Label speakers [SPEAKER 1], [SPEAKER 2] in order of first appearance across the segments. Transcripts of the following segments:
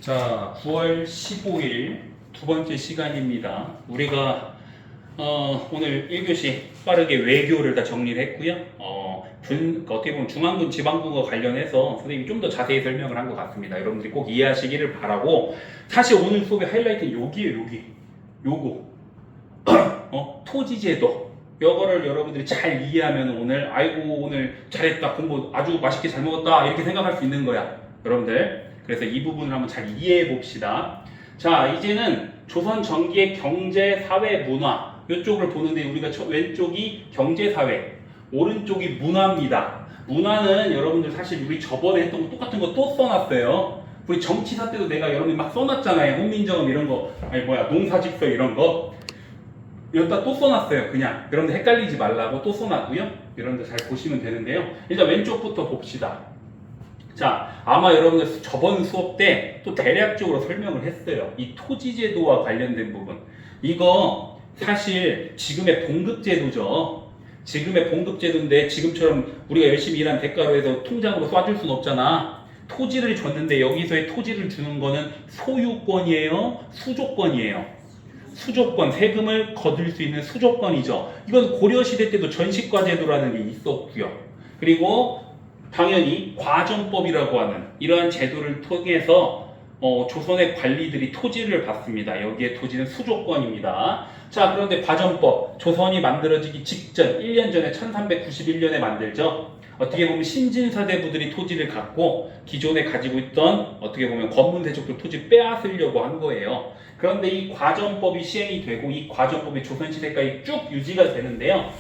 [SPEAKER 1] 자, 9월 15일 두 번째 시간입니다. 우리가 오늘 1교시 빠르게 외교를 다 정리를 했고요. 어떻게 보면 중앙군 지방군과 관련해서 선생님이 좀 더 자세히 설명을 한 것 같습니다. 여러분들이 꼭 이해하시기를 바라고, 사실 오늘 수업의 하이라이트는 여기에요. 요거 토지제도, 요거를 여러분들이 잘 이해하면 오늘 오늘 잘했다, 공부 아주 맛있게 잘 먹었다, 이렇게 생각할 수 있는 거야, 여러분들. 그래서 이 부분을 한번 잘 이해해 봅시다. 자, 이제는 조선 전기의 경제, 사회, 문화, 이쪽을 보는데, 우리가 왼쪽이 경제, 사회, 오른쪽이 문화입니다. 문화는 여러분들 사실 우리 저번에 했던 거 똑같은 거 또 써놨어요. 우리 정치사 때도 내가 여러분들 막 써놨잖아요. 훈민정음 이런 거, 농사직서 이런 거 여기다 또 써놨어요. 그냥 여러분들 헷갈리지 말라고 또 써놨고요. 여러분들 잘 보시면 되는데요. 일단 왼쪽부터 봅시다. 자, 아마 여러분들 저번 수업 때 또 대략적으로 설명을 했어요. 이 토지제도와 관련된 부분. 이거 사실 지금의 봉급제도죠. 지금의 봉급제도인데, 지금처럼 우리가 열심히 일한 대가로 해서 통장으로 쏴줄 수는 없잖아. 토지를 줬는데 여기서의 토지를 주는 거는 소유권이에요? 수조권이에요? 수조권, 세금을 거둘 수 있는 수조권이죠. 이건 고려시대 때도 전시과제도라는 게 있었고요. 그리고 당연히 과정법이라고 하는 이러한 제도를 통해서 조선의 관리들이 토지를 받습니다. 여기에 토지는 수조권입니다. 자, 그런데 과정법, 조선이 만들어지기 직전 1년 전에 1391년에 만들죠. 어떻게 보면 신진사대부들이 토지를 갖고 기존에 가지고 있던, 어떻게 보면 권문세족들 토지 빼앗으려고 한 거예요. 그런데 이 과정법이 시행이 되고, 이 과정법이 조선시대까지 쭉 유지가 되는데요.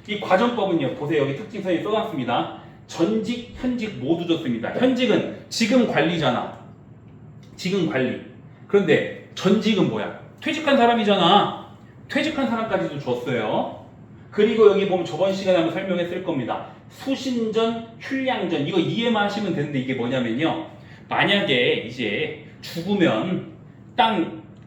[SPEAKER 1] 이 과정법은요, 보세요. 여기 특징선이 써놨습니다. 전직, 현직 모두 줬습니다. 현직은 지금 관리잖아. 지금 관리. 그런데 전직은 뭐야? 퇴직한 사람이잖아. 퇴직한 사람까지도 줬어요. 그리고 여기 보면 저번 시간에 한번 설명했을 겁니다. 수신전, 휴량전, 이거 이해만 하시면 되는데, 이게 뭐냐면요, 만약에 이제 죽으면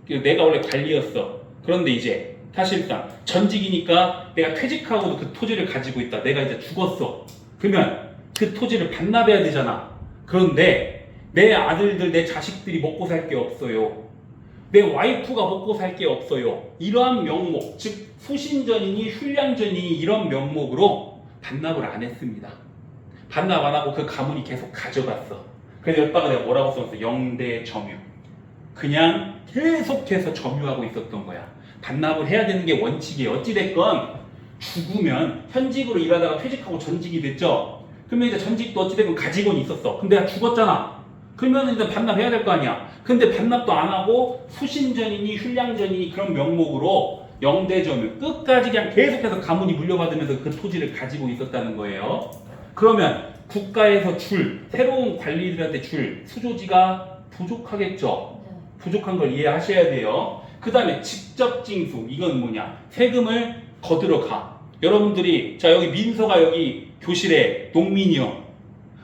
[SPEAKER 1] 내가 원래 관리였어. 그런데 이제 사실상 전직이니까 내가 퇴직하고도 그 토지를 가지고 있다. 내가 이제 죽었어. 그러면 그 토지를 반납해야 되잖아. 그런데 내 아들들, 내 자식들이 먹고 살 게 없어요. 내 와이프가 먹고 살 게 없어요. 이러한 명목, 즉 수신전이니 휴량전이니 이런 명목으로 반납을 안 했습니다. 반납 안 하고 그 가문이 계속 가져갔어. 그래서 여기다가 내가 뭐라고 써놨어? 영대점유. 그냥 계속해서 점유하고 있었던 거야. 반납을 해야 되는 게 원칙이에요. 어찌됐건 죽으면 현직으로 일하다가 퇴직하고 전직이 됐죠. 그러면 이제 전직도 어찌됐건 가지고는 있었어. 그럼 내가 죽었잖아. 그러면 이제 반납해야 될 거 아니야. 근데 반납도 안 하고 수신전이니 휴량전이니 그런 명목으로 영대점유, 끝까지 그냥 계속해서 가문이 물려받으면서 그 토지를 가지고 있었다는 거예요. 그러면 국가에서 새로운 관리들한테 수조지가 부족하겠죠. 부족한 걸 이해하셔야 돼요. 그 다음에 직접 징수, 이건 뭐냐? 세금을 거들어 가. 여러분들이, 자, 여기 민서가 여기 교실에 농민이요.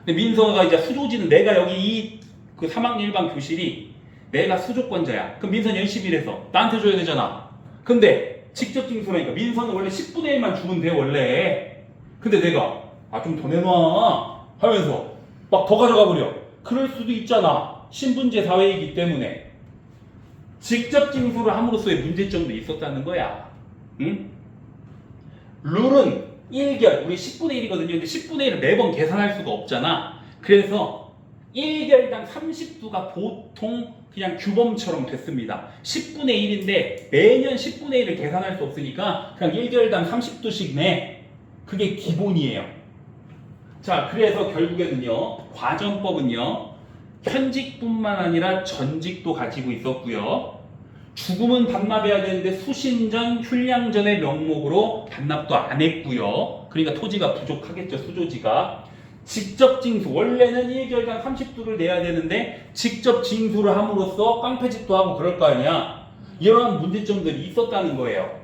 [SPEAKER 1] 근데 민서가 이제 수조지는 내가 여기 그 3학년 1반 교실이 내가 수조권자야. 그럼 민서는 열심히 일해서 나한테 줘야 되잖아. 근데 직접 징수라니까 민서는 원래 10분의 1만 주면 돼, 원래. 근데 내가 좀 더 내놔 하면서 막 더 가져가 버려. 그럴 수도 있잖아. 신분제 사회이기 때문에. 직접 징수를 함으로써의 문제점도 있었다는 거야. 응? 룰은 1결, 우리 10분의 1이거든요. 근데 10분의 1을 매번 계산할 수가 없잖아. 그래서 1결당 30두가 보통 그냥 규범처럼 됐습니다. 10분의 1인데 매년 10분의 1을 계산할 수 없으니까 그냥 1결당 30두씩 내. 그게 기본이에요. 자, 그래서 결국에는요, 과정법은요, 현직뿐만 아니라 전직도 가지고 있었고요. 죽음은 반납해야 되는데 수신전, 휴량전의 명목으로 반납도 안 했고요. 그러니까 토지가 부족하겠죠, 수조지가. 직접 징수, 원래는 1결당 30두를 내야 되는데 직접 징수를 함으로써 깡패짓도 하고 그럴 거 아니야. 이러한 문제점들이 있었다는 거예요.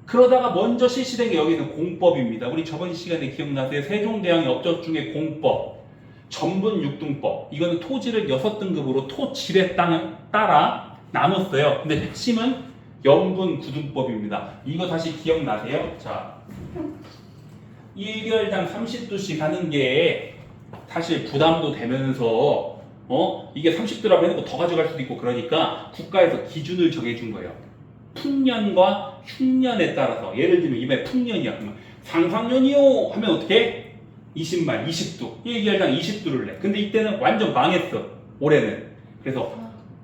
[SPEAKER 1] 그러다가 먼저 실시된 게 여기는 공법입니다. 우리 저번 시간에 기억나세요? 세종대왕의 업적 중에 공법, 전분 6등법. 이거는 토지를 6등급으로 토질에 따라 나눴어요. 근데 핵심은 영분 9등법입니다. 이거 다시 기억나세요? 자, 1결당 30두씩 하는 게 사실 부담도 되면서 이게 30도라고 해놓고 더 가져갈 수도 있고 그러니까 국가에서 기준을 정해준 거예요. 풍년과 흉년에 따라서 예를 들면 이번에 풍년이야. 그러면 상상년이요 하면 어떻게? 20말, 20도. 1개월당 20도를 내. 근데 이때는 완전 망했어. 올해는. 그래서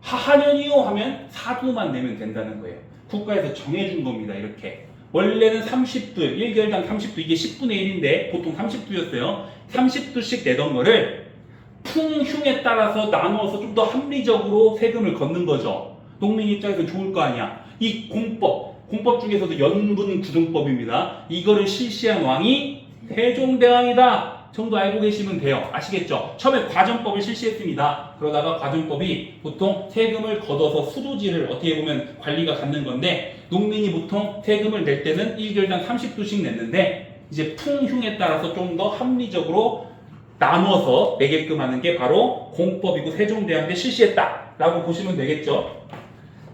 [SPEAKER 1] 하하년이요 하면 4도만 내면 된다는 거예요. 국가에서 정해준 겁니다. 이렇게. 원래는 30도, 1개월당 30도, 이게 10분의 1인데 보통 30도였어요. 30도씩 내던 거를 풍흉에 따라서 나누어서 좀 더 합리적으로 세금을 걷는 거죠. 농민 입장에서 좋을 거 아니야. 이 공법 중에서도 연분구등법입니다. 이거를 실시한 왕이 세종대왕이다 정도 알고 계시면 돼요. 아시겠죠? 처음에 과정법을 실시했습니다. 그러다가 과정법이 보통 세금을 걷어서 수도지를 어떻게 보면 관리가 갖는 건데 농민이 보통 세금을 낼 때는 1개월당 30도씩 냈는데 이제 풍흉에 따라서 좀 더 합리적으로 나누어서 내게끔 하는 게 바로 공법이고 세종대왕 때 실시했다라고 보시면 되겠죠.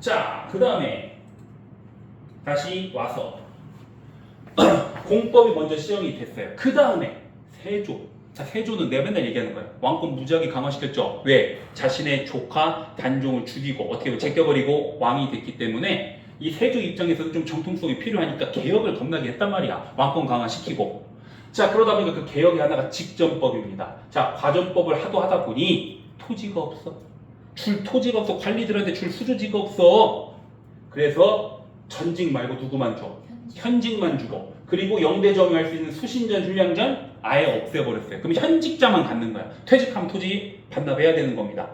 [SPEAKER 1] 자, 그 다음에 다시 와서 공법이 먼저 시행이 됐어요. 그 다음에 세조. 자, 세조는 내가 맨날 얘기하는 거예요. 왕권 무지하게 강화시켰죠. 왜? 자신의 조카 단종을 죽이고 어떻게 보면 제껴버리고 왕이 됐기 때문에 이 세조 입장에서도 좀 정통성이 필요하니까 개혁을 겁나게 했단 말이야. 왕권 강화시키고. 자, 그러다 보니까 그 개혁의 하나가 직전법입니다. 자, 과전법을 하다 보니 토지가 없어. 줄 토지가 없어. 관리들한테 줄 수조지가 없어. 그래서 전직 말고 누구만 줘? 현직만 주고. 그리고 영대점유할 수 있는 수신전, 휴양전 아예 없애버렸어요. 그럼 현직자만 갖는 거야. 퇴직하면 토지 반납해야 되는 겁니다.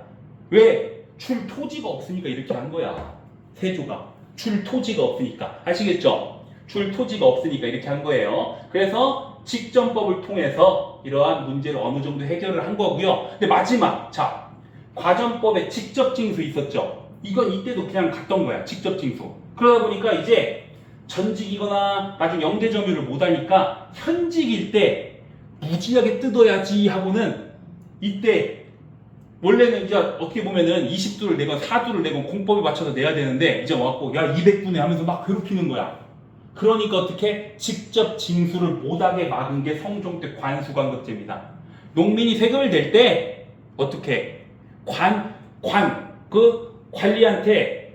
[SPEAKER 1] 왜? 줄 토지가 없으니까 이렇게 한 거야. 세조가. 줄 토지가 없으니까. 아시겠죠? 줄 토지가 없으니까 이렇게 한 거예요. 그래서 직전법을 통해서 이러한 문제를 어느 정도 해결을 한 거고요. 근데 마지막, 자, 과전법에 직접징수 있었죠? 이건 이때도 그냥 갔던 거야. 직접징수. 그러다 보니까 이제 전직이거나 나중에 영대점유를 못하니까 현직일 때 무지하게 뜯어야지 하고는 이때 원래는 이제 어떻게 보면은 20도를 내건 4도를 내건 공법에 맞춰서 내야 되는데 이제 와갖고 야 200도네 하면서 막 괴롭히는 거야. 그러니까 어떻게 직접 징수를 못하게 막은 게 성종 때 관수관급제입니다. 농민이 세금을 낼 때 어떻게 그 관리한테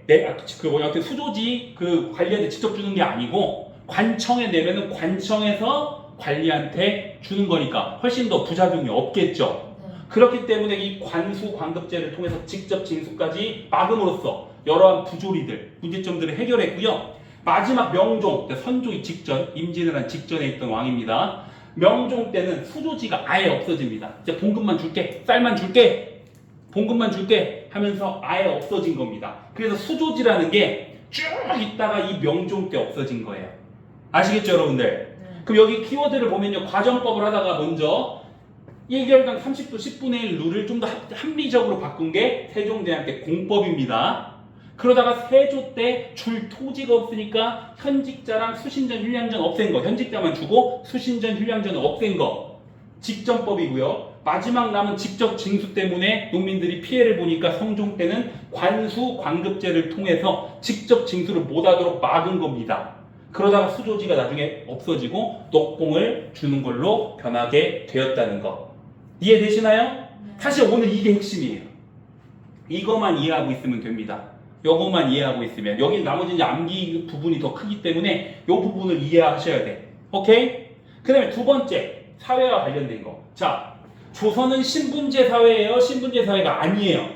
[SPEAKER 1] 수조지 그 관리한테 직접 주는 게 아니고 관청에 내면은 관청에서 관리한테 주는 거니까 훨씬 더 부작용이 없겠죠. 그렇기 때문에 이 관수관급제를 통해서 직접 징수까지 막음으로써 여러한 부조리들, 문제점들을 해결했고요. 마지막 명종, 선조의 직전, 임진왜란 직전에 있던 왕입니다. 명종 때는 수조지가 아예 없어집니다. 이제 봉급만 줄게, 쌀만 줄게, 봉급만 줄게 하면서 아예 없어진 겁니다. 그래서 수조지라는 게 쭉 있다가 이 명종 때 없어진 거예요. 아시겠죠, 여러분들? 그럼 여기 키워드를 보면요. 과정법을 하다가 먼저 1개월당 30도 10분의 1 룰을 좀 더 합리적으로 바꾼 게 세종대왕 때 공법입니다. 그러다가 세조 때 줄 토지가 없으니까 현직자랑 수신전, 휴양전 없앤 거. 현직자만 주고 수신전, 휴양전은 없앤 거. 직전법이고요. 마지막 남은 직접 징수 때문에 농민들이 피해를 보니까 성종 때는 관수, 관급제를 통해서 직접 징수를 못하도록 막은 겁니다. 그러다가 수조지가 나중에 없어지고 녹봉을 주는 걸로 변하게 되었다는 거. 이해되시나요? 사실 오늘 이게 핵심이에요. 이것만 이해하고 있으면 됩니다. 요것만 이해하고 있으면 여기 나머지 이제 암기 부분이 더 크기 때문에 요 부분을 이해하셔야 돼. 오케이? 그 다음에 두 번째 사회와 관련된 거. 자, 조선은 신분제 사회예요? 신분제 사회가 아니에요.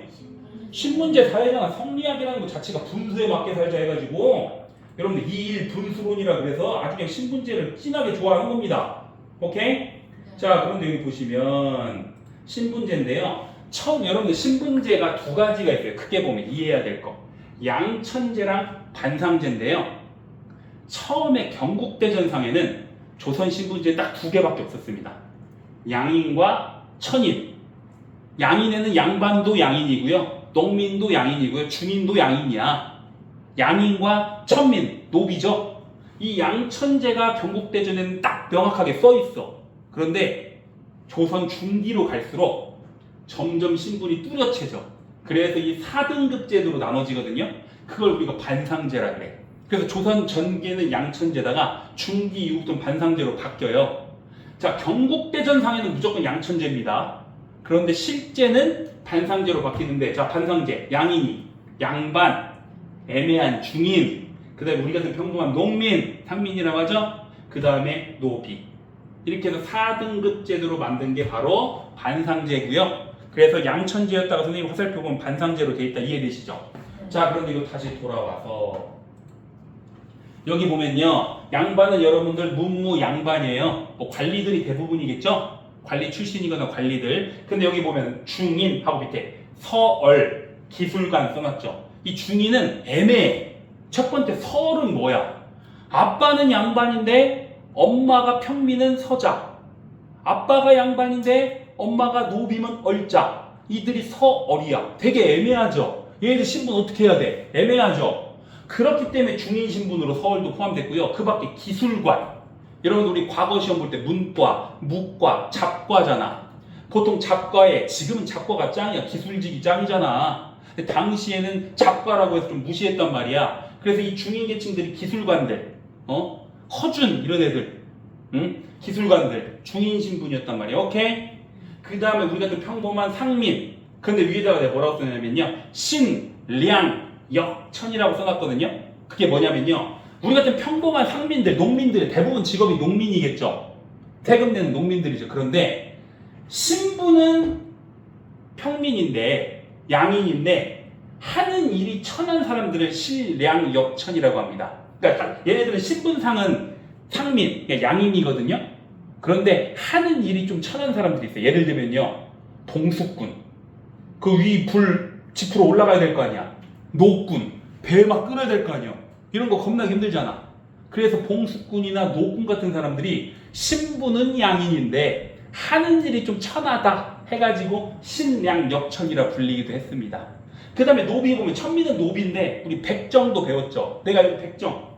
[SPEAKER 1] 신분제 사회잖아. 성리학이라는 것 자체가 분수에 맞게 살자 해가지고 여러분들 이일 분수론이라 그래서 아주 그냥 신분제를 진하게 좋아하는 겁니다. 오케이? 자, 그런데 여기 보시면 신분제인데요. 처음 여러분들 신분제가 두 가지가 있어요. 크게 보면 이해해야 될 거. 양천제랑 관상제인데요. 처음에 경국대전상에는 조선 신분제 딱 두 개밖에 없었습니다. 양인과 천인. 양인에는 양반도 양인이고요. 농민도 양인이고요. 중인도 양인이야. 양인과 천민, 노비죠. 이 양천제가 경국대전에는 딱 명확하게 써 있어. 그런데 조선 중기로 갈수록 점점 신분이 뚜렷해져. 그래서 이 4등급 제도로 나눠지거든요. 그걸 우리가 반상제라 그래. 그래서 조선 전기에는 양천제다가 중기 이후부터는 반상제로 바뀌어요. 자, 경국대전상에는 무조건 양천제입니다. 그런데 실제는 반상제로 바뀌는데, 자, 반상제, 양인이, 양반, 애매한 중인, 그 다음에 우리 같은 평범한 농민, 상민이라고 하죠. 그 다음에 노비. 이렇게 해서 4등급 제도로 만든 게 바로 반상제고요. 그래서 양천제였다가 선생님 화살표 보면 반상제로 돼 있다. 이해되시죠? 자, 그런데 이거 다시 돌아와서 여기 보면요, 양반은 여러분들 문무 양반이에요. 뭐 관리들이 대부분이겠죠? 관리 출신이거나 관리들. 근데 여기 보면 중인 하고 밑에 서얼, 기술관 써놨죠. 이 중인은 애매해. 첫 번째 서얼은 뭐야? 아빠는 양반인데 엄마가 평민은 서자. 아빠가 양반인데 엄마가 노비면 얼자. 이들이 서얼이야. 되게 애매하죠? 얘들 신분 어떻게 해야 돼? 애매하죠? 그렇기 때문에 중인 신분으로 서울도 포함됐고요. 그 밖에 기술관. 여러분 우리 과거 시험 볼 때 문과, 무과, 잡과잖아. 보통 잡과에, 지금은 잡과가 짱이야. 기술직이 짱이잖아. 근데 당시에는 잡과라고 해서 좀 무시했단 말이야. 그래서 이 중인 계층들이 기술관들, 허준 이런 애들, 응? 기술관들, 중인 신분이었단 말이야. 오케이? 그 다음에 우리 같은 평범한 상민. 근데 위에다가 내가 뭐라고 써냐면요. 신, 량, 역천이라고 써놨거든요. 그게 뭐냐면요. 우리 같은 평범한 상민들, 농민들, 대부분 직업이 농민이겠죠. 세금 내는 농민들이죠. 그런데 신분은 평민인데, 양인인데 하는 일이 천한 사람들을 신량역천이라고 합니다. 그러니까 얘네들은 신분상은 상민, 그러니까 양인이거든요. 그런데 하는 일이 좀 천한 사람들이 있어요. 예를 들면요, 동숙군, 그 위 불 지프로 올라가야 될 거 아니야. 노군, 배 막 끌어야 될 거 아니야. 이런 거 겁나 힘들잖아. 그래서 봉숙군이나 노군 같은 사람들이 신분은 양인인데 하는 일이 좀 천하다 해가지고 신량역천이라 불리기도 했습니다. 그 다음에 노비 보면 천민은 노비인데 우리 백정도 배웠죠. 내가 이거 백정.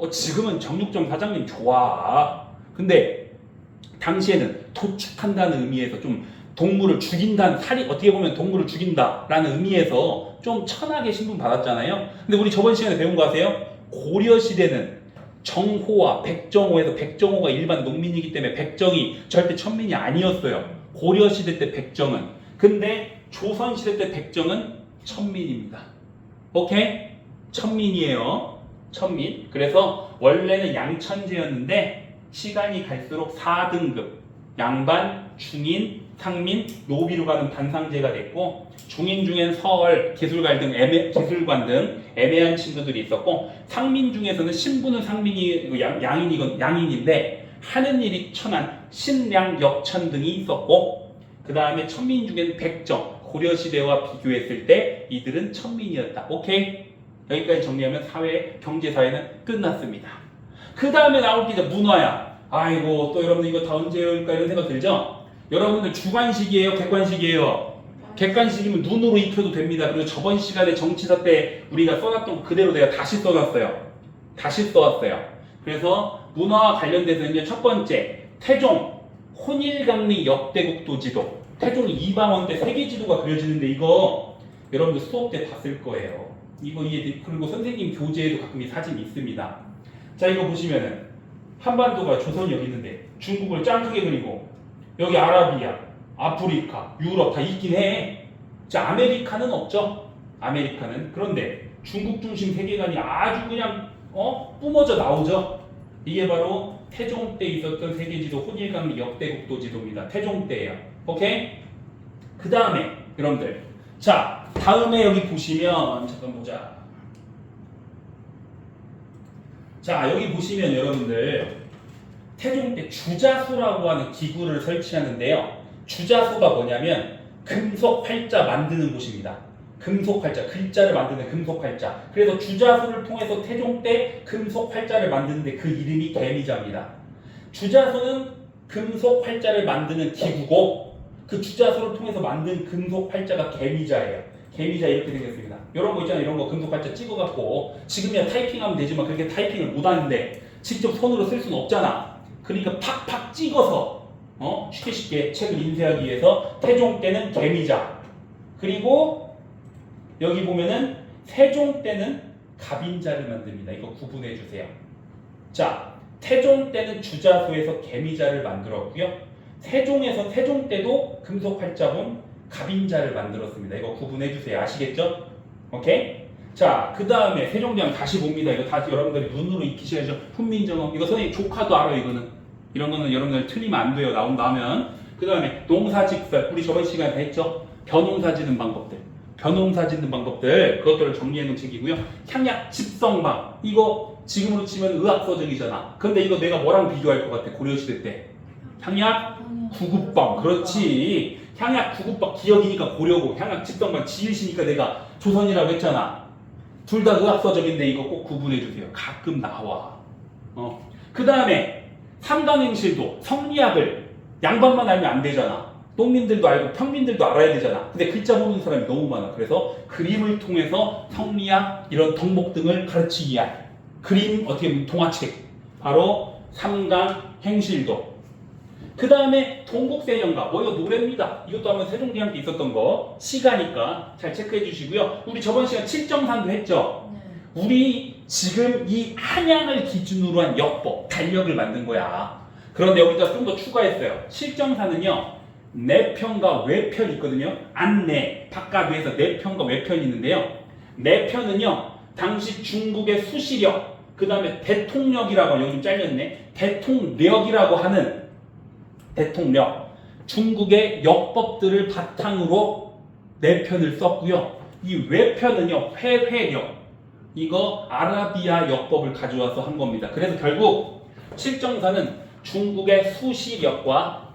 [SPEAKER 1] 지금은 정육점 사장님 좋아. 근데 당시에는 도축한다는 의미에서 좀 동물을 죽인다는, 살이 어떻게 보면 동물을 죽인다라는 의미에서 좀 천하게 신분 받았잖아요. 근데 우리 저번 시간에 배운 거 아세요? 고려 시대는 정호와 백정호에서 백정호가 일반 농민이기 때문에 백정이 절대 천민이 아니었어요. 고려 시대 때 백정은. 근데 조선 시대 때 백정은 천민입니다. 오케이? 천민이에요. 천민. 그래서 원래는 양천제였는데 시간이 갈수록 4등급 양반, 중인, 상민, 노비로 가는 반상제가 됐고, 중인 중엔 서얼, 기술관 등 기술관 등 애매한 친구들이 있었고, 상민 중에서는 신분은 상민이 양인인데 하는 일이 천한 신량 역천 등이 있었고, 그 다음에 천민 중엔 백정, 고려 시대와 비교했을 때 이들은 천민이었다. 오케이? 여기까지 정리하면 사회, 경제 사회는 끝났습니다. 그 다음에 나올 게 이제 문화야. 아이고, 또 여러분들 이거 다 언제 외울까 이런 생각 들죠? 여러분들 주관식이에요, 객관식이에요? 객관식이면 눈으로 익혀도 됩니다. 그리고 저번 시간에 정치사 때 우리가 써놨던 거 그대로 내가 다시 써놨어요. 다시 써왔어요. 그래서 문화와 관련돼서는요, 첫 번째, 태종 혼일강리 역대국도 지도. 태종 이방원 때 세계지도가 그려지는데 이거 여러분들 수업 때 봤을 거예요. 이거 그리고 선생님 교재에도 가끔 이 사진이 있습니다. 자, 이거 보시면은 한반도가 조선이 여기 있는데 중국을 짱 크게 그리고 여기 아라비아, 아프리카, 유럽 다 있긴 해. 자, 아메리카는 없죠. 아메리카는. 그런데 중국 중심 세계관이 아주 그냥 뿜어져 나오죠. 이게 바로 태종 때 있었던 세계지도 혼일강리 역대국도 지도입니다. 태종 때예요. 오케이? 그 다음에 여러분들, 자, 다음에 여기 보시면 잠깐 보자. 자, 여기 보시면 여러분들 태종 때 주자수라고 하는 기구를 설치하는데요. 주자수가 뭐냐면 금속 활자 만드는 곳입니다. 금속 활자, 글자를 만드는 금속 활자. 그래서 주자수를 통해서 태종 때 금속 활자를 만드는데 그 이름이 개미자입니다. 주자수는 금속 활자를 만드는 기구고 그 주자수를 통해서 만든 금속 활자가 개미자예요. 개미자 이렇게 생겼습니다. 이런 거 있잖아요. 이런 거 금속 활자 찍어갖고 지금이야 타이핑하면 되지만 그렇게 타이핑을 못하는데 직접 손으로 쓸 수는 없잖아. 그러니까 팍팍 찍어서 쉽게 책을 인쇄하기 위해서 태종 때는 개미자, 그리고 여기 보면은 세종 때는 갑인자를 만듭니다. 이거 구분해 주세요. 자, 태종 때는 주자수에서 개미자를 만들었고요. 세종 때도 금속 활자본 갑인자를 만들었습니다. 이거 구분해 주세요. 아시겠죠? 오케이? 자, 그 다음에 세종대왕 다시 봅니다. 이거 다 여러분들이 눈으로 익히셔야죠. 훈민정음. 이거 선생님 조카도 알아요, 이거는. 이런 거는 여러분들 틀리면 안 돼요. 나오면. 그 다음에 농사직설. 우리 저번 시간에 다 했죠? 벼농사 짓는 방법들. 벼농사 짓는 방법들. 그것들을 정리해 놓은 책이고요. 향약 집성방. 이거 지금으로 치면 의학서적이잖아. 근데 이거 내가 뭐랑 비교할 것 같아? 고려시대 때. 향약 구급방. 그렇지. 향약 구급방 기억이니까 고려고. 향약 집성방 지으시니까 내가 조선이라고 했잖아. 둘 다 의학서적인데 이거 꼭 구분해 주세요. 가끔 나와. 그 다음에 삼강행실도 성리학을 양반만 알면 안 되잖아. 농민들도 알고 평민들도 알아야 되잖아. 근데 글자 모르는 사람이 너무 많아. 그래서 그림을 통해서 성리학 이런 덕목 등을 가르치기 위한 그림 어떻게 보면 동화책. 바로 삼강행실도. 그 다음에 동국세연가. 뭐 이거 노래입니다. 이것도 한번 세종대왕 때 있었던 거. 시가니까 잘 체크해 주시고요. 우리 저번 시간 칠정산도 했죠. 우리 지금 이 한양을 기준으로 한 역법, 달력을 만든 거야. 그런데 여기다 좀 더 추가했어요. 칠정산은요, 내편과 외편이 있거든요. 안내, 바깥 외에서 내편과 외편이 있는데요. 내편은요, 당시 중국의 수시력, 그 다음에 대통령이라고, 여기 좀 잘렸네. 대통령이라고 하는 대통령, 중국의 역법들을 바탕으로 내편을 썼고요. 이 외편은요, 회회력. 이거 아라비아 역법을 가져와서 한 겁니다. 그래서 결국 칠정사는 중국의 수시력과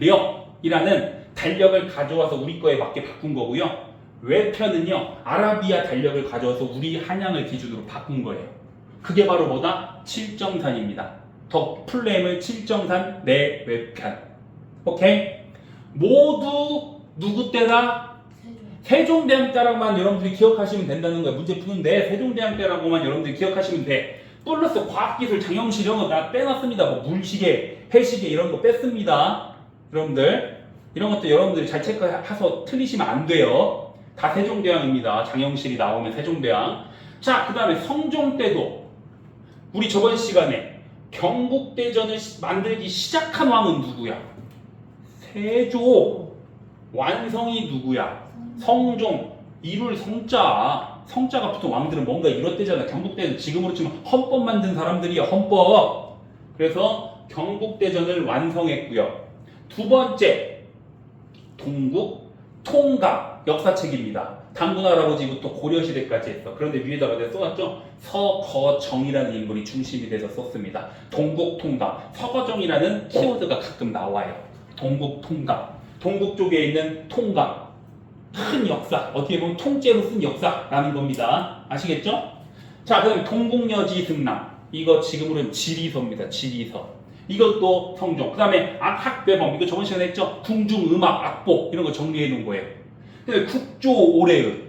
[SPEAKER 1] 대통력이라는 달력을 가져와서 우리 거에 맞게 바꾼 거고요. 외편은요, 아라비아 달력을 가져와서 우리 한양을 기준으로 바꾼 거예요. 그게 바로 뭐다? 칠정산입니다. 더 풀네임은 칠정산 내 외편. 오케이? 모두 누구 때다? 세종대왕 때라고만 여러분들이 기억하시면 된다는 거예요. 문제 푸는데 세종대왕 때라고만 여러분들이 기억하시면 돼. 플러스 과학기술 장영실 이런 거 다 빼놨습니다. 뭐 물시계, 해시계 이런 거 뺐습니다. 여러분들 이런 것도 여러분들이 잘 체크해서 틀리시면 안 돼요. 다 세종대왕입니다. 장영실이 나오면 세종대왕. 자, 그 다음에 성종 때도 우리 저번 시간에 경국대전을 만들기 시작한 왕은 누구야? 세조. 완성이 누구야? 성종. 이룰 성자. 성자가 붙은 왕들은 뭔가 이뤘대잖아. 경국대전 지금으로 치면 헌법 만든 사람들이야. 헌법. 그래서 경국대전을 완성했고요. 두 번째, 동국 통감 역사책입니다. 단군 할아버지부터 고려시대까지 했어. 그런데 위에다가 내가 써놨죠? 서거정이라는 인물이 중심이 돼서 썼습니다. 동국통감. 서거정이라는 키워드가 가끔 나와요. 동국통감. 동국 쪽에 있는 통감. 큰 역사. 어떻게 보면 통째로 쓴 역사라는 겁니다. 아시겠죠? 자, 그 다음에 동국여지 승남. 이거 지금으로는 지리서입니다. 지리서. 이것도 성종. 그 다음에 학배범. 이거 저번 시간에 했죠? 궁중음악, 악보. 이런 거 정리해 놓은 거예요. 그다음에 국조오례의.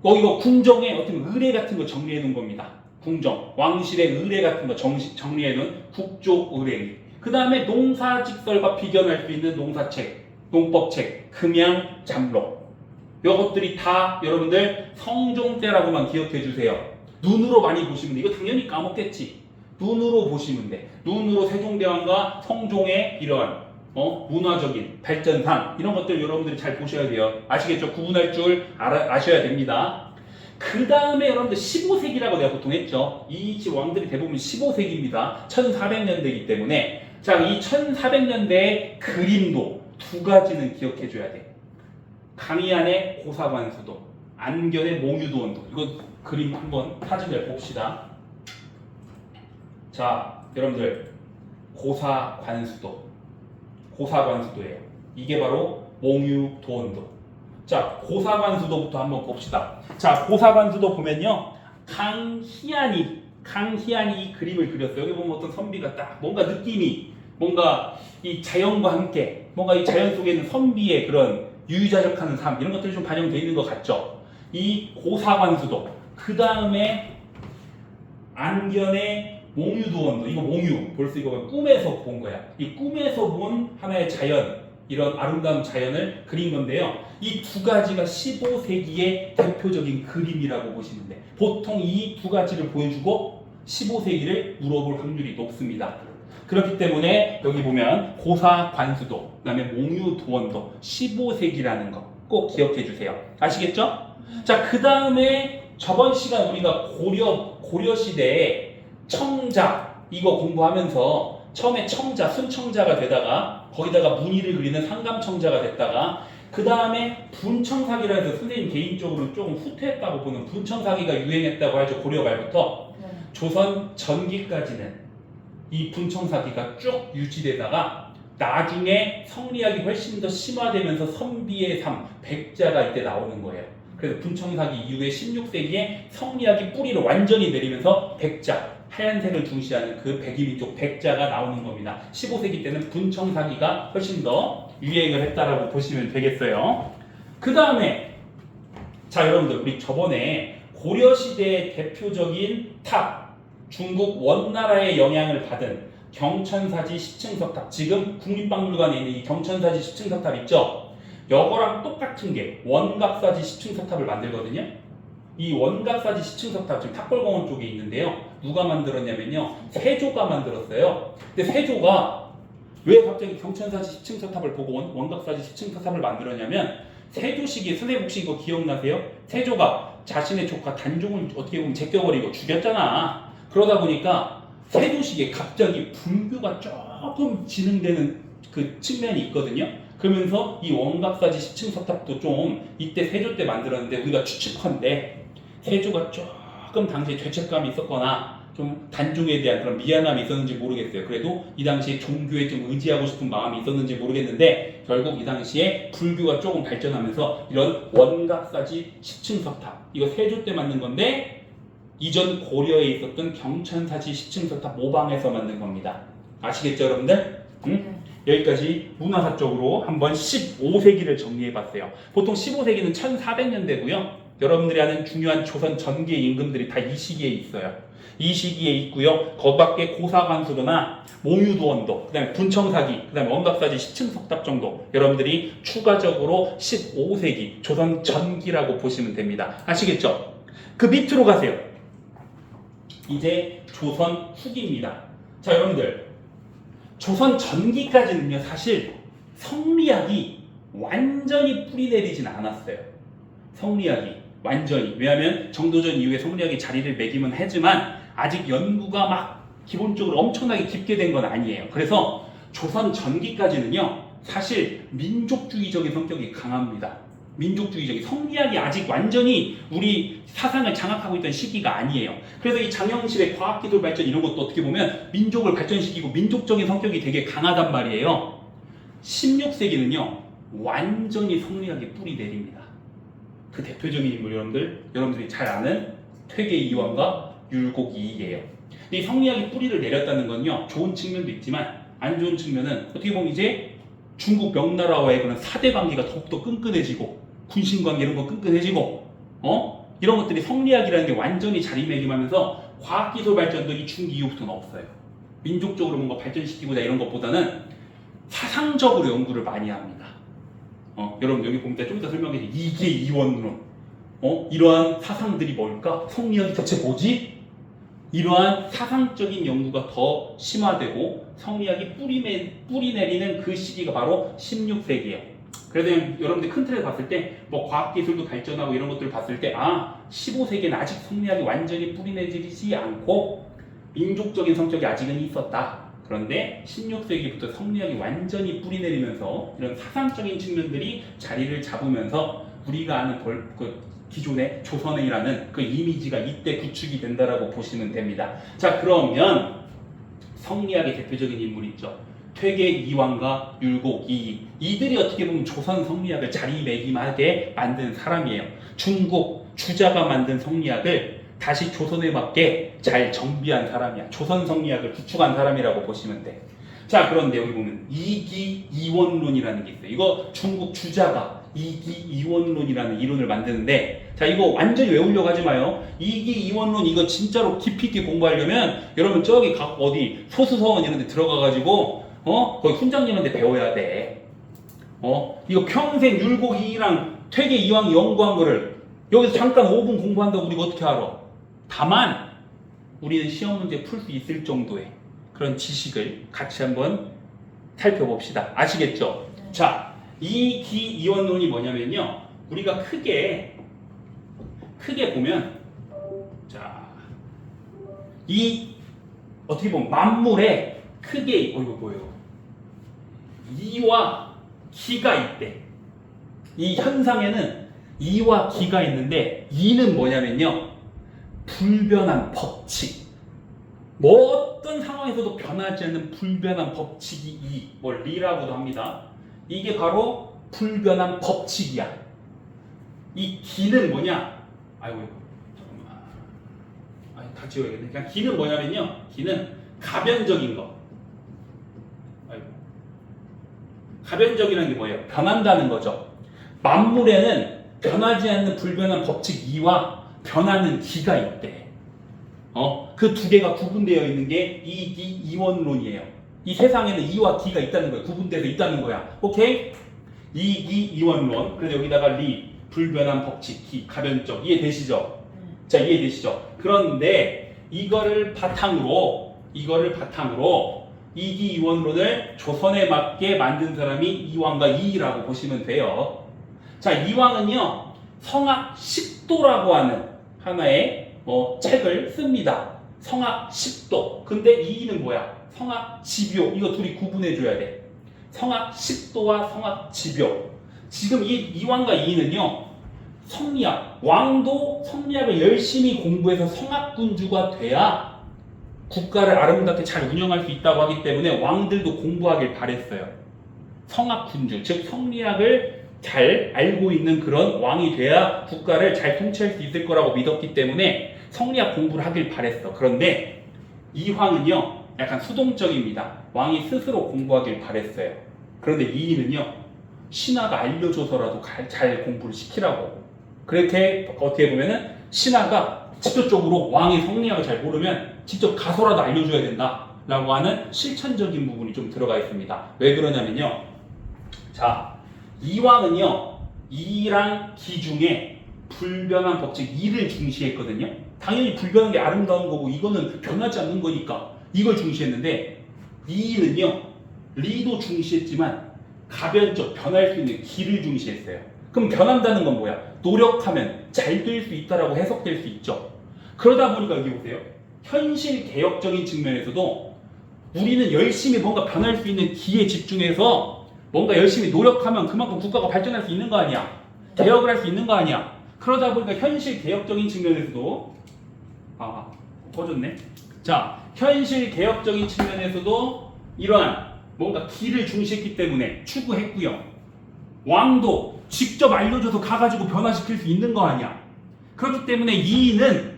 [SPEAKER 1] 이거 궁정에 어떻게 보면 의례 같은 거 정리해 놓은 겁니다. 궁정. 왕실의 의례 같은 거 정리해 놓은 국조의례의. 그 다음에 농사직설과 비견할 수 있는 농사책, 농법책, 금양, 잠록. 이것들이 다 여러분들 성종 때라고만 기억해 주세요. 눈으로 많이 보시면 돼. 이거 당연히 까먹겠지. 눈으로 보시면 돼. 눈으로 세종대왕과 성종의 이러한 문화적인 발전상 이런 것들 여러분들이 잘 보셔야 돼요. 아시겠죠? 구분할 줄 아셔야 됩니다. 그 다음에 여러분들 15세기라고 내가 보통 했죠. 이 왕들이 대부분 15세기입니다. 1400년대이기 때문에 자, 이 1400년대의 그림도 두 가지는 기억해 줘야 돼. 강희안의 고사관수도, 안견의 몽유도원도. 이거 그림 한번 사진을 봅시다. 자, 여러분들 고사관수도. 고사관수도예요. 이게 바로 몽유도원도. 자, 고사관수도부터 한번 봅시다. 자, 고사관수도 보면요, 강희안이 이 그림을 그렸어요. 여기 보면 어떤 선비가 딱 뭔가 느낌이 뭔가 이 자연과 함께 뭔가 이 자연 속에 있는 선비의 그런 유유자적하는 삶 이런 것들이 좀 반영되어 있는 것 같죠. 이 고사관수도. 그 다음에 안견의 몽유도원도. 이거 몽유 벌써 이거 꿈에서 본 거야. 이 꿈에서 본 하나의 자연, 이런 아름다운 자연을 그린 건데요. 이 두 가지가 15세기의 대표적인 그림이라고 보시면 돼. 보통 이 두 가지를 보여주고 15세기를 물어볼 확률이 높습니다. 그렇기 때문에 여기 보면 고사 관수도, 그 다음에 몽유 도원도 15세기라는 거 꼭 기억해 주세요. 아시겠죠? 자, 그 다음에 저번 시간 우리가 고려 시대에 청자 이거 공부하면서 처음에 청자, 순청자가 되다가 거기다가 무늬를 그리는 상감청자가 됐다가 그 다음에 분청사기라 해서 선생님 개인적으로 조금 후퇴했다고 보는 분청사기가 유행했다고 하죠. 고려 말부터 조선 전기까지는 이 분청사기가 쭉 유지되다가 나중에 성리학이 훨씬 더 심화되면서 선비의 삶, 백자가 이때 나오는 거예요. 그래서 분청사기 이후에 16세기에 성리학이 뿌리를 완전히 내리면서 백자, 하얀색을 중시하는 그 백이민족 백자가 나오는 겁니다. 15세기 때는 분청사기가 훨씬 더 유행을 했다라고 보시면 되겠어요. 그 다음에 자 여러분들 우리 저번에 고려시대의 대표적인 탑, 중국 원나라의 영향을 받은 경천사지 10층 석탑, 지금 국립박물관에 있는 이 경천사지 10층 석탑 있죠? 이거랑 똑같은 게 원각사지 10층 석탑을 만들거든요. 이 원각사지 10층 석탑 지금 탑골공원 쪽에 있는데요. 누가 만들었냐면요, 세조가 만들었어요. 근데 세조가 왜 갑자기 경천사지 10층 석탑을 보고 원각사지 10층 석탑을 만들었냐면, 세조 시기에 선생님 혹시 이거 기억나세요? 세조가 자신의 조카 단종을 어떻게 보면 제껴버리고 죽였잖아. 그러다 보니까 세조 시기에 갑자기 불교가 조금 진흥되는 그 측면이 있거든요. 그러면서 이 원각사지 10층 석탑도 좀 이때 세조 때 만들었는데 우리가 추측컨대 세조가 조금 당시에 죄책감이 있었거나 좀 단종에 대한 그런 미안함이 있었는지 모르겠어요. 그래도 이 당시에 종교에 좀 의지하고 싶은 마음이 있었는지 모르겠는데 결국 이 당시에 불교가 조금 발전하면서 이런 원각사지 10층 석탑, 이거 세조 때 만든 건데 이전 고려에 있었던 경천사지 10층 석탑 모방해서 만든 겁니다. 아시겠죠 여러분들? 응? 여기까지 문화사 쪽으로 한번 15세기를 정리해봤어요. 보통 15세기는 1400년대고요. 여러분들이 아는 중요한 조선 전개 임금들이 다 이 시기에 있어요. 이 시기에 있고요. 거밖에 고사관수도나 몽유도원도, 그 다음에 분청사기, 그 다음에 원각사지 10층 석탑 정도 여러분들이 추가적으로 15세기 조선 전기라고 보시면 됩니다. 아시겠죠? 그 밑으로 가세요. 이제 조선 후기입니다. 자 여러분들, 조선 전기까지는요 사실 성리학이 완전히 뿌리내리진 않았어요. 성리학이 완전히, 왜냐하면 정도전 이후에 성리학이 자리를 매기면 하지만 아직 연구가 막 기본적으로 엄청나게 깊게 된 건 아니에요. 그래서 조선 전기까지는요 사실 민족주의적인 성격이 강합니다. 민족주의적인 성리학이 아직 완전히 우리 사상을 장악하고 있던 시기가 아니에요. 그래서 이 장영실의 과학기술 발전 이런 것도 어떻게 보면 민족을 발전시키고 민족적인 성격이 되게 강하단 말이에요. 16세기는요 완전히 성리학이 뿌리 내립니다. 그 대표적인 인물 여러분들이 잘 아는 퇴계 이황과 율곡 이익이에요. 이 성리학이 뿌리를 내렸다는 건요 좋은 측면도 있지만 안 좋은 측면은 어떻게 보면 이제 중국 명나라와의 그런 사대 관계가 더욱더 끈끈해지고 군신 관계 이런 거 끈끈해지고 이런 것들이 성리학이라는 게 완전히 자리매김하면서 과학기술 발전도 이 중기 이후부터는 없어요. 민족적으로 뭔가 발전시키고자 이런 것보다는 사상적으로 연구를 많이 합니다. 여러분 여기 보면 좀 이따 설명해 드릴게요. 이게 이원론. 이러한 사상들이 뭘까? 성리학이 대체 뭐지? 이러한 사상적인 연구가 더 심화되고 성리학이 뿌리 내리는 그 시기가 바로 16세기예요. 그래서 여러분들이 큰 틀에서 봤을 때 뭐 과학기술도 발전하고 이런 것들을 봤을 때 15세기는 아직 성리학이 완전히 뿌리 내리지 않고 민족적인 성격이 아직은 있었다. 그런데 16세기부터 성리학이 완전히 뿌리 내리면서 이런 사상적인 측면들이 자리를 잡으면서 우리가 아는 기존의 조선이라는 그 이미지가 이때 구축이 된다라고 보시면 됩니다. 자 그러면 성리학의 대표적인 인물 있죠. 퇴계 이황과 율곡 이익, 이들이 어떻게 보면 조선 성리학을 자리매김하게 만든 사람이에요. 중국 주자가 만든 성리학을 다시 조선에 맞게 잘 정비한 사람이야. 조선 성리학을 구축한 사람이라고 보시면 돼. 자 그런데 여기 보면 이기이원론이라는 게 있어요. 이거 중국 주자가 이기이원론이라는 이론을 만드는데, 자 이거 완전히 외우려고 하지 마요. 이기이원론 이거 진짜로 깊이 있게 공부하려면 여러분 저기 어디 소수서원 이런 데 들어가가지고 거기 훈장님한테 배워야 돼. 이거 평생 율곡 이랑 퇴계 이황이 연구한 거를 여기서 잠깐 5분 공부한다고 우리가 어떻게 알아? 다만 우리는 시험 문제 풀 수 있을 정도의 그런 지식을 같이 한번 살펴봅시다. 아시겠죠? 자, 이 기이원론이 뭐냐면요. 우리가 크게 보면 자, 이 어떻게 보면 만물에 크게 이거 뭐예요? 이와 기가 있대. 이 현상에는 이와 기가 있는데 이는 뭐냐면요. 불변한 법칙. 뭐 어떤 상황에서도 변하지 않는 불변한 법칙이 이, 뭘 리라고도 합니다. 이게 바로 불변한 법칙이야. 이 기는 뭐냐? 아이고 잠깐만. 아니 다 지워야겠네. 그냥 기는 뭐냐면요. 기는 가변적인 거. 아이고. 가변적이라는 게 뭐예요? 변한다는 거죠. 만물에는 변하지 않는 불변한 법칙 이와 변하는 기가 있대. 그 두 개가 구분되어 있는 게 이원론이에요. 이 세상에는 이와 기가 있다는 거예요. 구분되어 있다는 거야. 오케이? 이원론. 그래서 여기다가 리, 불변한 법칙, 기, 가변적. 이해되시죠? 자, 이해되시죠? 그런데 이거를 바탕으로 이기이원론을 조선에 맞게 만든 사람이 이왕과 이이라고 보시면 돼요. 자, 이왕은요 성악 십도라고 하는 하나의 책을 씁니다. 성악 십도. 근데 이이는 뭐야? 성악 집요. 이거 둘이 구분해줘야 돼. 성악 십도와 성악 집요. 지금 이 이왕과 이이는요 성리학, 왕도 성리학을 열심히 공부해서 성악군주가 돼야 국가를 아름답게 잘 운영할 수 있다고 하기 때문에 왕들도 공부하길 바랬어요. 성악군주, 즉 성리학을 잘 알고 있는 그런 왕이 돼야 국가를 잘 통치할 수 있을 거라고 믿었기 때문에 성리학 공부를 하길 바랬어. 그런데 이황은요 약간 수동적입니다. 왕이 스스로 공부하길 바랬어요. 그런데 이이는요 신하가 알려줘서라도 잘 공부를 시키라고. 그렇게 어떻게 보면은 신하가 직접적으로 왕이 성리학을 잘 모르면 직접 가서라도 알려줘야 된다라고 하는 실천적인 부분이 좀 들어가 있습니다. 왜 그러냐면요. 자, 이왕은요 이랑 기 중에 불변한 법칙 이를 중시했거든요. 당연히 불변한 게 아름다운 거고 이거는 변하지 않는 거니까 이걸 중시했는데 이는요 리도 중시했지만 가변적 변할 수 있는 기를 중시했어요. 그럼 변한다는 건 뭐야? 노력하면 잘 될 수 있다라고 해석될 수 있죠. 그러다 보니까 여기 보세요. 현실 개혁적인 측면에서도 우리는 열심히 뭔가 변할 수 있는 기에 집중해서 뭔가 열심히 노력하면 그만큼 국가가 발전할 수 있는 거 아니야. 개혁을 할 수 있는 거 아니야. 그러다 보니까 현실 개혁적인 측면에서도 꺼졌네. 자, 현실 개혁적인 측면에서도 이러한 뭔가 기를 중시했기 때문에 추구했고요. 왕도 직접 알려줘서 가가지고 변화시킬 수 있는 거 아니야. 그렇기 때문에 이인은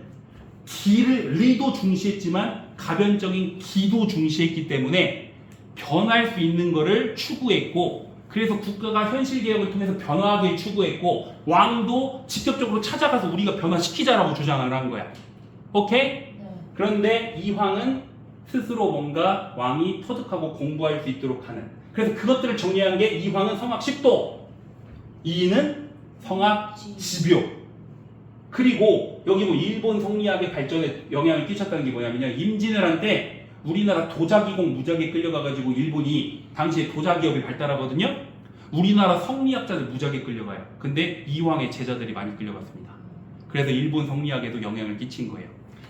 [SPEAKER 1] 리도 중시했지만 가변적인 기도 중시했기 때문에 변할 수 있는 거를 추구했고, 그래서 국가가 현실 개혁을 통해서 변화하길 추구했고, 왕도 직접적으로 찾아가서 우리가 변화시키자라고 주장을 한 거야. 오케이? 그런데 이황은 스스로 뭔가 왕이 터득하고 공부할 수 있도록 하는, 그래서 그것들을 정리한 게 이황은 성악 십도, 이는 성악 집요. 그리고 여기 뭐 일본 성리학의 발전에 영향을 끼쳤다는 게 뭐냐면요, 임진왜란 때 우리나라 도자기공 무지하게 끌려가가지고 일본이 당시에 도자기업이 발달하거든요. 우리나라 성리학자들 무지하게 끌려가요. 근데 이황의 제자들이 많이 끌려갔습니다. 그래서 일본 성리학에도 영향을 끼친 거예요.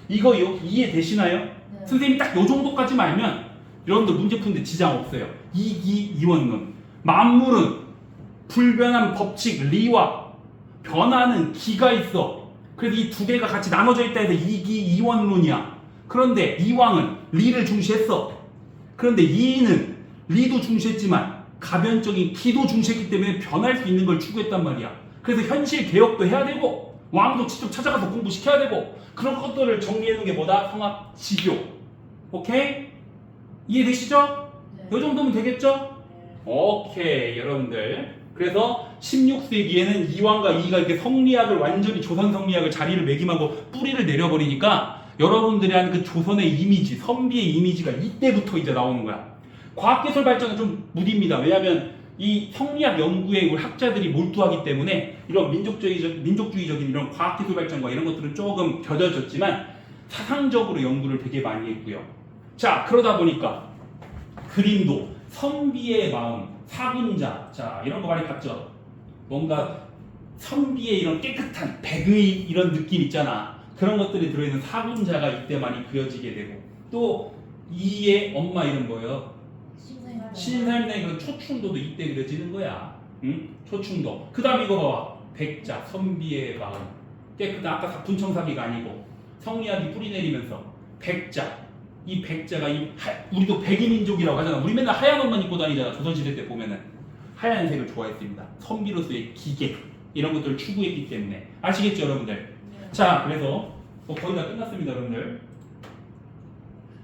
[SPEAKER 1] 이거 이해되시나요? 네. 선생님이 딱 요 정도까지만 알면 여러분들 문제 푸는데 지장 없어요. 이기이원론. 만물은 불변한 법칙 리와 변하는 기가 있어. 그래서 이 두 개가 같이 나눠져 있다 해서 이기이원론이야. 그런데 이왕은 리를 중시했어. 그런데 이는 리도 중시했지만 가변적인 기도 중시했기 때문에 변할 수 있는 걸 추구했단 말이야. 그래서 현실 개혁도 해야 되고 왕도 직접 찾아가서 공부시켜야 되고 그런 것들을 정리해놓은 게 뭐다? 성악 집요. 오케이? 이해되시죠? 네. 이 정도면 되겠죠? 네. 오케이 여러분들. 그래서 16세기에는 이왕과 이가 이렇게 성리학을 완전히 조선 성리학을 자리를 매김하고 뿌리를 내려버리니까 여러분들이 하는 그 조선의 이미지, 선비의 이미지가 이때부터 이제 나오는 거야. 과학기술 발전은 좀 무디입니다. 왜냐하면 이 성리학 연구에 우리 학자들이 몰두하기 때문에 이런 민족주의적인 이런 과학기술 발전과 이런 것들은 조금 겨져졌지만 사상적으로 연구를 되게 많이 했고요. 자, 그러다 보니까 그림도 선비의 마음, 사군자, 자 이런 거 많이 봤죠? 뭔가 선비의 이런 깨끗한 백의 이런 느낌 있잖아. 그런 것들이 들어있는 사군자가 이때 많이 그려지게 되고, 또 이의 엄마 이름 뭐예요? 신사임당의 그런 초충도도 이때 그려지는 거야. 응? 초충도. 그 다음 이거 봐봐. 백자, 선비의 마음. 깨끗한, 아까 분청사기가 아니고 성리학이 뿌리 내리면서 백자. 이 백자가 우리도 백이민족이라고 하잖아. 우리 맨날 하얀 옷만 입고 다니잖아. 조선시대 때 보면은 하얀색을 좋아했습니다. 선비로서의 기계 이런 것들을 추구했기 때문에. 아시겠죠 여러분들?
[SPEAKER 2] 네.
[SPEAKER 1] 자, 그래서 거의 다 끝났습니다 여러분들.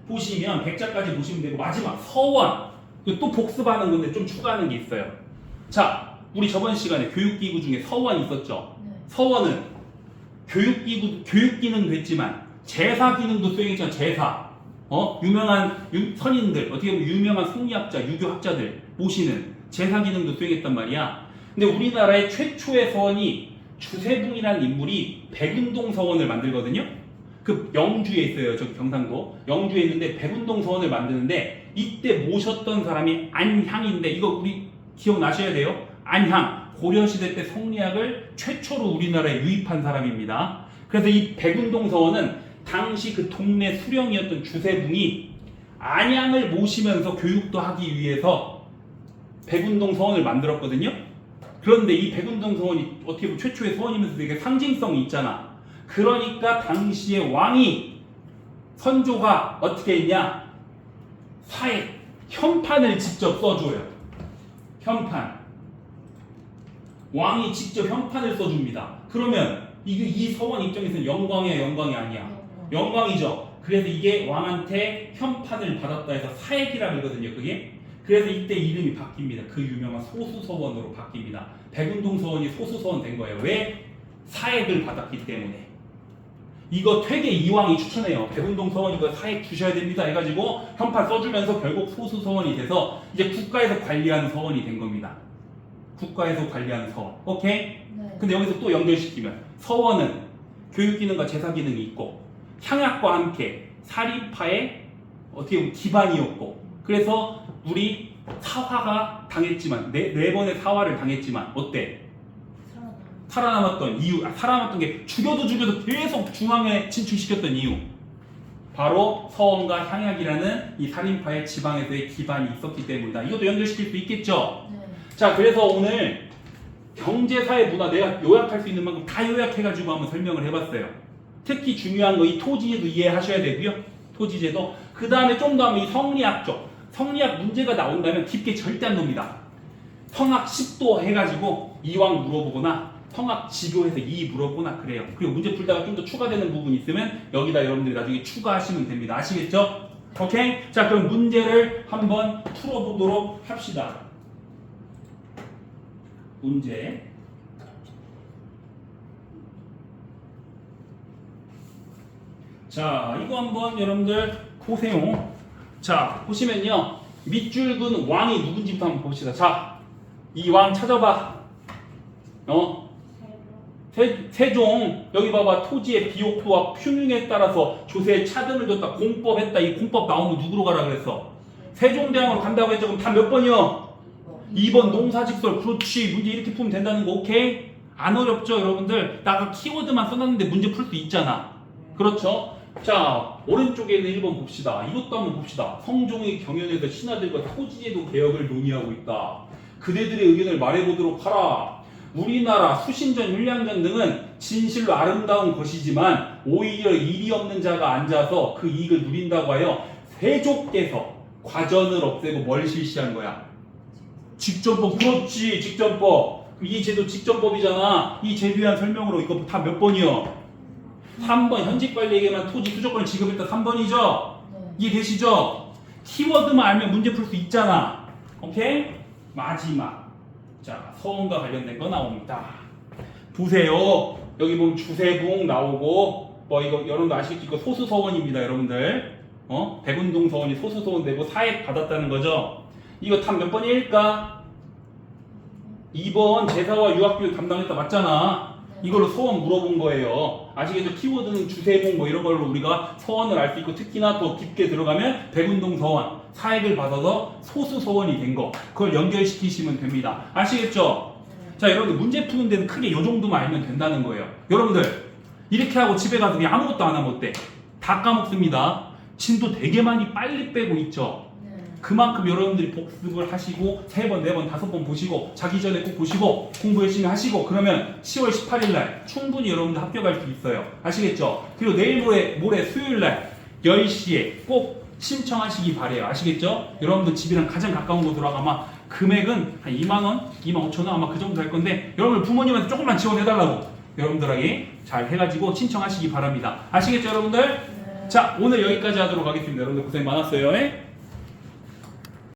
[SPEAKER 1] 보시면 백자까지 보시면 되고, 마지막 서원 또 복습하는 건데 좀 추가하는 게 있어요. 자, 우리 저번 시간에 교육기구 중에 서원이 있었죠.
[SPEAKER 2] 네.
[SPEAKER 1] 서원은 교육기능 됐지만 제사 기능도 수행했잖아. 제사. 유명한 선인들, 어떻게 보면 유명한 성리학자, 유교학자들 모시는 제사 기능도 수행했단 말이야. 근데 우리나라의 최초의 서원이 주세붕이라는 인물이 백운동 서원을 만들거든요. 그 영주에 있어요. 저기 경상도 영주에 있는데 백운동 서원을 만드는데, 이때 모셨던 사람이 안향인데, 이거 우리 기억나셔야 돼요. 안향, 고려시대 때 성리학을 최초로 우리나라에 유입한 사람입니다. 그래서 이 백운동 서원은 당시 그 동네 수령이었던 주세붕이 안향을 모시면서 교육도 하기 위해서 백운동 서원을 만들었거든요. 그런데 이 백운동 서원이 어떻게 보면 최초의 서원이면서 되게 상징성이 있잖아. 그러니까 당시의 왕이, 선조가 어떻게 했냐, 사액, 현판을 직접 써줘요. 현판. 왕이 직접 현판을 써줍니다. 그러면 이 서원 입장에서는 영광이야, 영광이 아니야? 영광이죠. 그래서 이게 왕한테 현판을 받았다 해서 사액이라 그러거든요. 그게. 그래서 이때 이름이 바뀝니다. 그 유명한 소수서원으로 바뀝니다. 백운동 서원이 소수서원 된 거예요. 왜? 사액을 받았기 때문에. 이거 퇴계 이왕이 추천해요. 백운동 서원 이거 사액 주셔야 됩니다 해가지고 현판 써주면서 결국 소수서원이 돼서 이제 국가에서 관리하는 서원이 된 겁니다. 국가에서 관리하는 서원. 오케이?
[SPEAKER 2] 네.
[SPEAKER 1] 근데 여기서 또 연결시키면 서원은 교육기능과 제사기능이 있고, 향약과 함께 사립파의 어떻게 보면 기반이었고, 그래서 우리 사화가 당했지만 네 번의 사화를 당했지만 어때? 살아남았던 이유, 살아남았던 게 죽여도 계속 중앙에 진출시켰던 이유, 바로 서원과 향약이라는 이 살인파의 지방에서의 기반이 있었기 때문이다. 이것도 연결시킬 수 있겠죠?
[SPEAKER 2] 네.
[SPEAKER 1] 자, 그래서 오늘 경제사회 문화 내가 요약할 수 있는 만큼 다 요약해가지고 한번 설명을 해봤어요. 특히 중요한 거 이 토지제도 이해하셔야 되고요. 토지제도. 그 다음에 좀 더 하면 이 성리학적. 성리학 문제가 나온다면 깊게 절대 안 놉니다. 성악 10도 해가지고 이왕 물어보거나 성악 지교해서 이 물어보거나 그래요. 그리고 문제 풀다가 좀 더 추가되는 부분이 있으면 여기다 여러분들이 나중에 추가하시면 됩니다. 아시겠죠? 오케이? 자, 그럼 문제를 한번 풀어보도록 합시다. 문제. 자, 이거 한번 여러분들 보세요. 자, 보시면요. 밑줄근 왕이 누군지부터 한번 봅시다. 자, 이 왕 찾아봐. 세종. 여기 봐봐. 토지의 비옥도와 표명에 따라서 조세에 차등을 줬다. 공법했다. 이 공법 나오면 누구로 가라 그랬어? 세종대왕으로 간다고 했죠. 그럼 답 몇 번이요? 2번 농사직설. 그렇지. 문제 이렇게 풀면 된다는 거. 오케이? 안 어렵죠 여러분들? 나 아까 키워드만 써놨는데 문제 풀 수 있잖아. 그렇죠? 자, 오른쪽에 있는 1번 봅시다. 이것도 한번 봅시다. 성종의 경연에서 신하들과 토지제도 개혁을 논의하고 있다. 그대들의 의견을 말해보도록 하라. 우리나라 수신전, 율량전 등은 진실로 아름다운 것이지만 오히려 일이 없는 자가 앉아서 그 이익을 누린다고 하여 세조께서 과전을 없애고 뭘 실시한 거야? 직전법. 그렇지, 직전법. 이 제도 직전법이잖아. 이 제도에 대한 설명으로 이거 다 몇 번이요? 3번. 현직관리에게만 토지 수조권을 지급했다. 3번이죠?
[SPEAKER 2] 네.
[SPEAKER 1] 이해되시죠? 키워드만 알면 문제 풀 수 있잖아. 오케이? 마지막. 자, 서원과 관련된 거 나옵니다. 보세요. 여기 보면 주세붕 나오고, 뭐 이거 여러분도 아시겠죠? 이거 소수서원입니다, 여러분들. 백운동 서원이 소수서원 되고 사액 받았다는 거죠. 이거 답 몇 번일까? 2번 제사와 유학교육 담당했다. 맞잖아. 이걸로 소원 물어본 거예요. 아시겠죠? 키워드는 주세봉 뭐 이런 걸로 우리가 서원을 알 수 있고, 특히나 더 깊게 들어가면 백운동 서원, 사액을 받아서 소수 서원이 된 거, 그걸 연결시키시면 됩니다. 아시겠죠? 자, 여러분들 문제 푸는 데는 크게 이 정도만 알면 된다는 거예요. 여러분들 이렇게 하고 집에 가서 그냥 아무것도 안 하면 어때? 다 까먹습니다. 진도 되게 많이 빨리 빼고 있죠. 그만큼 여러분들이 복습을 하시고 3번, 4번, 5번 보시고 자기 전에 꼭 보시고 공부 열심히 하시고 그러면 10월 18일 날 충분히 여러분들 합격할 수 있어요. 아시겠죠? 그리고 내일 모레 수요일 날 10시에 꼭 신청하시기 바래요. 아시겠죠? 여러분들 집이랑 가장 가까운 곳으로 아마 금액은 한 2만원, 2만 5천원 아마 그 정도 할 건데 여러분들 부모님한테 조금만 지원해달라고 여러분들에게 잘 해가지고 신청하시기 바랍니다. 아시겠죠 여러분들? 자, 오늘 여기까지 하도록 하겠습니다. 여러분들 고생 많았어요.